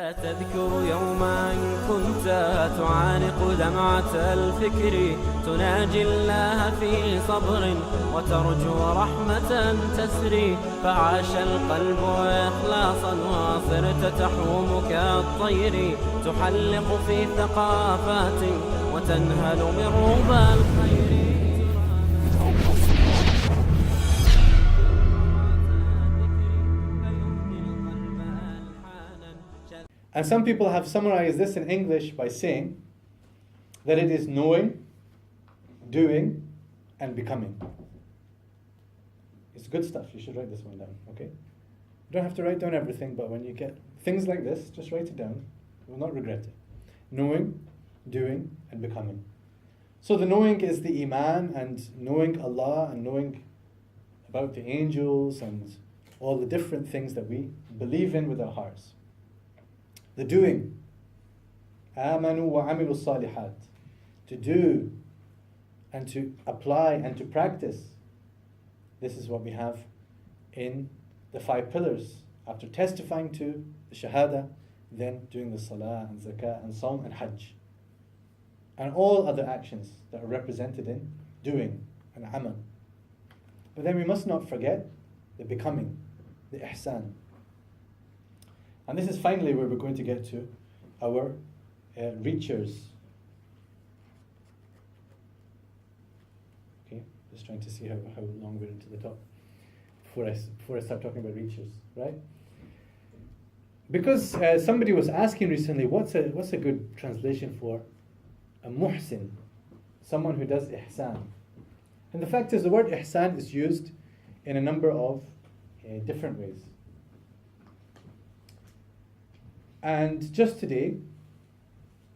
تذكر يوما كنت تعانق دمعة الفكر تناجي الله في صبر وترجو رحمة تسري فعاش القلب إخلاصا وصرت تحوم كالطير تحلق في ثقافات وتنهل من ربى الخير. And some people have summarized this in English by saying that it is knowing, doing, and becoming. It's good stuff. You should write this one down, okay? You don't have to write down everything, but when you get things like this, just write it down. You will not regret it. Knowing, doing, and becoming. So the knowing is the Iman and knowing Allah and knowing about the angels and all the different things that we believe in with our hearts. The doing, آمنوا وعملوا الصالحات, to do and to apply and to practice. This is what we have in the 5 pillars. After testifying to the Shahada, then doing the Salah and Zakah and Sawm and Hajj. And all other actions that are represented in doing and amal. But then we must not forget the becoming, the ihsan. And this is finally where we're going to get to our reachers. Okay, just trying to see how long we're into the talk before I start talking about reachers, right? Because somebody was asking recently, what's a good translation for a muhsin, someone who does ihsan? And the fact is, the word ihsan is used in a number of different ways. And just today,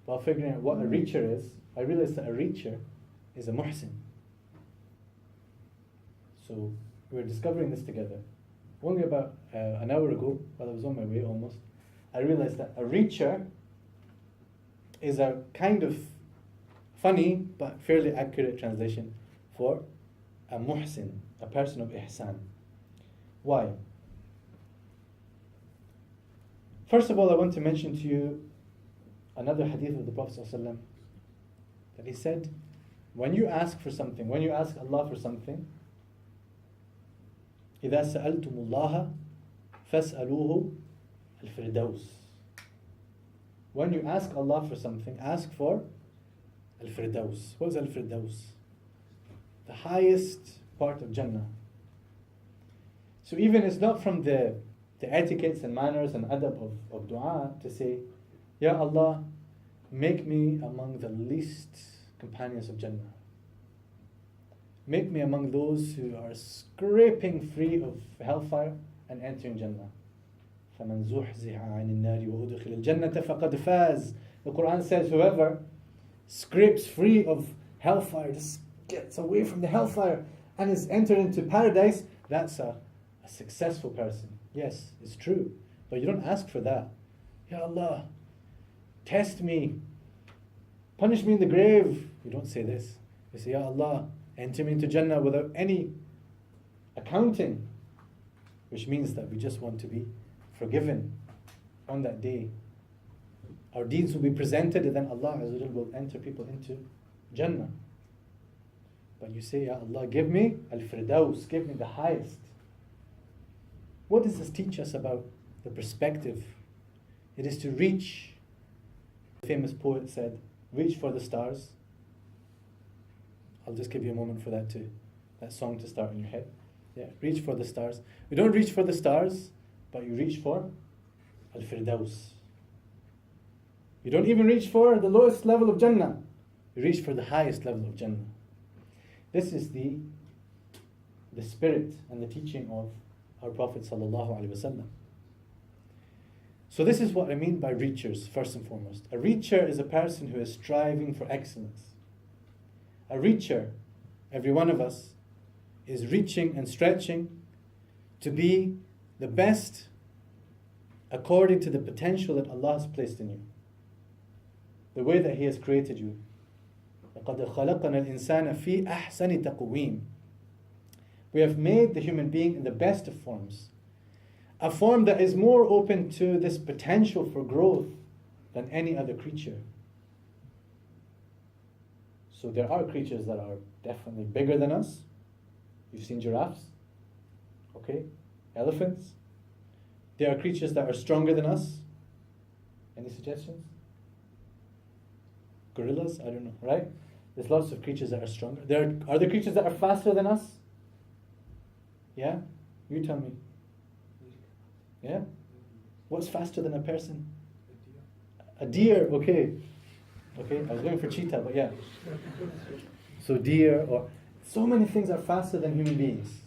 while figuring out what a reacher is, I realized that a reacher is a muhsin. So we were discovering this together. Only about an hour ago, while I was on my way almost, I realized that a reacher is a kind of funny but fairly accurate translation for a muhsin, a person of ihsan. Why? First of all, I want to mention to you another hadith of the Prophet ﷺ, that he said, when you ask for something, when you ask Allah for something, إِذَا سَأَلْتُمُ اللَّهَ فَاسْأَلُوهُ الْفِرْدَوْسِ. When you ask Allah for something, ask for al-firdaus. What is al-firdaus? The highest part of Jannah. So even it's not from the etiquettes and manners and adab of dua to say, Ya Allah, make me among the least companions of Jannah. Make me among those who are scraping free of hellfire and entering Jannah. فَمَنْ زُحْزِحَ عَنِ النَّارِ وَأُدْخِلَ الْجَنَّةَ فَقَدْ فَازَ. The Quran says whoever scrapes free of hellfire, just gets away from the hellfire and is entered into paradise, that's a successful person. Yes, it's true. But you don't ask for that. Ya Allah, test me. Punish me in the grave. You don't say this. You say, Ya Allah, enter me into Jannah without any accounting. Which means that we just want to be forgiven on that day. Our deeds will be presented and then Allah Azza wa Jal will enter people into Jannah. But you say, Ya Allah, give me al-firdaus, give me the highest. What does this teach us about the perspective? It is to reach. The famous poet said, reach for the stars. I'll just give you a moment for that song to start in your head. Yeah, reach for the stars. You don't reach for the stars, but you reach for al-firdaus. You don't even reach for the lowest level of Jannah. You reach for the highest level of Jannah. This is the spirit and the teaching of our Prophet ﷺ. So this is what I mean by reachers, first and foremost. A reacher is a person who is striving for excellence. A reacher, every one of us, is reaching and stretching to be the best according to the potential that Allah has placed in you. The way that He has created you. لَقَدْ خَلَقَنَا الْإِنسَانَ فِي أَحْسَنِ تَقْوِيمٍ. We have made the human being in the best of forms. a form that is more open to this potential for growth than any other creature. So there are creatures that are definitely bigger than us. You've seen giraffes, okay? Elephants. There are creatures that are stronger than us. Any suggestions? Gorillas? I don't know, right? There's lots of creatures that are stronger. Are there creatures that are faster than us? Yeah? You tell me. Yeah? What's faster than a person? A deer, okay. Okay, I was going for cheetah, but yeah. So deer, or so many things are faster than human beings.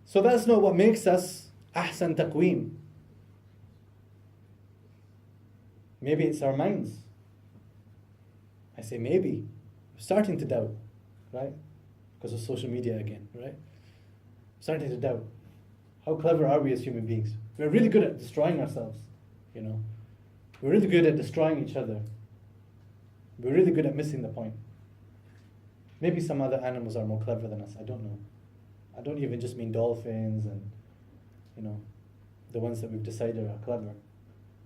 So that's not what makes us ahsan taqweem. Maybe it's our minds. I say maybe. I'm starting to doubt, right? Because of social media again, right? Starting to doubt. How clever are we as human beings? We're really good at destroying ourselves, you know. We're really good at destroying each other. We're really good at missing the point. Maybe some other animals are more clever than us. I don't know. I don't even just mean dolphins and, you know, the ones that we've decided are clever.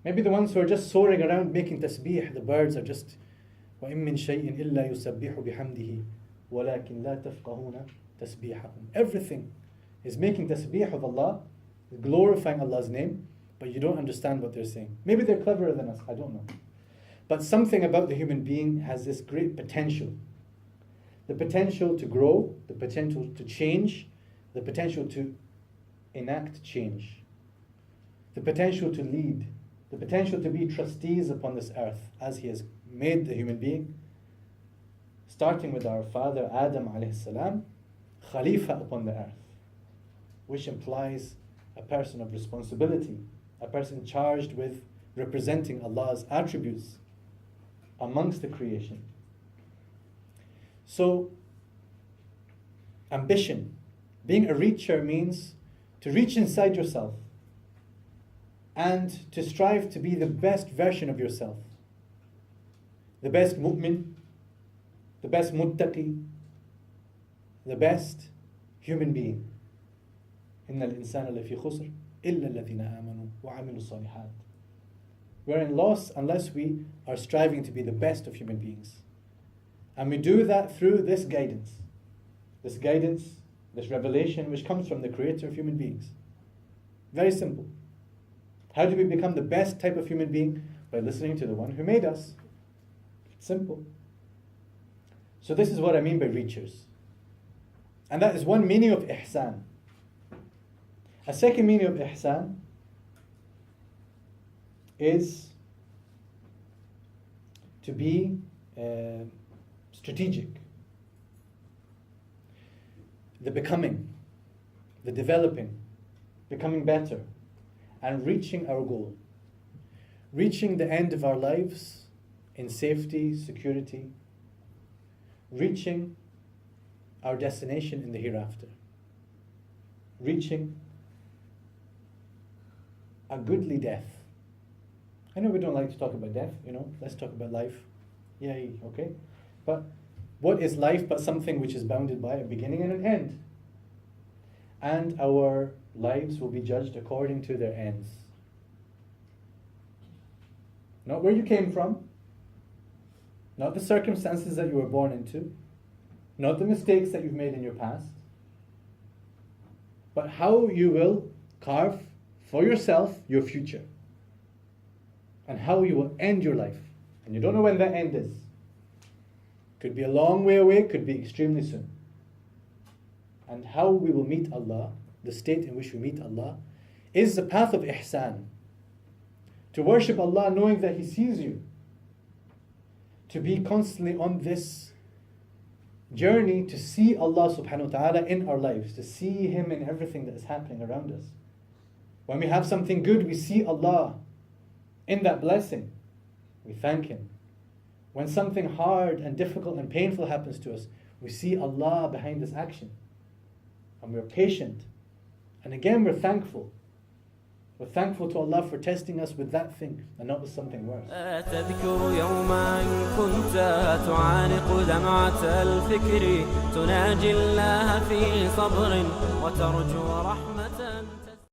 Maybe the ones who are just soaring around making tasbih, the birds are just وَإِن مِّن شَيْءٍ إِلَّا يُسَبِّحُ بِحَمْدِهِ وَلَكِنْ لَا تَفْقَهُونَ تَسْبِيحَهُمْ. Everything is making tasbih of Allah, glorifying Allah's name, but you don't understand what they're saying. Maybe they're cleverer than us, I don't know. But something about the human being has this great potential. The potential to grow, the potential to change, the potential to enact change, the potential to lead, the potential to be trustees upon this earth as He has made the human being, starting with our father Adam alayhi salam, Khalifa upon the earth, which implies a person of responsibility, a person charged with representing Allah's attributes amongst the creation. So, ambition, being a reacher means to reach inside yourself and to strive to be the best version of yourself. The best mu'min, the best muttaqi, the best human being. إِنَّ الْإِنسَانَ لَفِي خُسْرٍ إِلَّا الَّذِينَ آمَنُوا وَعَمِلُوا الصَّالِحَاتِ. We're in loss unless we are striving to be the best of human beings. And we do that through this guidance, this revelation which comes from the creator of human beings. Very simple. How do we become the best type of human being? By listening to the one who made us. Simple. So this is what I mean by reachers. And that is one meaning of ihsan. A second meaning of ihsan is to be strategic. The becoming, the developing, becoming better, and reaching our goal. Reaching the end of our lives in safety, security. Reaching our destination in the hereafter. Reaching a goodly death. I know we don't like to talk about death, you know, let's talk about life. Yay, okay? But what is life but something which is bounded by a beginning and an end? And our lives will be judged according to their ends. Not where you came from, not the circumstances that you were born into, not the mistakes that you've made in your past, but how you will carve for yourself your future, and how you will end your life. And you don't know when that end is. Could be a long way away, could be extremely soon. And how we will meet Allah, the state in which we meet Allah, is the path of ihsan. To worship Allah knowing that He sees you. To be constantly on this journey to see Allah subhanahu wa ta'ala in our lives, to see Him in everything that is happening around us. When we have something good, we see Allah in that blessing. We thank Him. When something hard and difficult and painful happens to us, we see Allah behind this action. And we're patient. And again, we're thankful. We're thankful to Allah for testing us with that thing and not with something worse. تذكر يوما كنت تعانق دمعة الفكر تناجي الله في صبر وترجو رحمة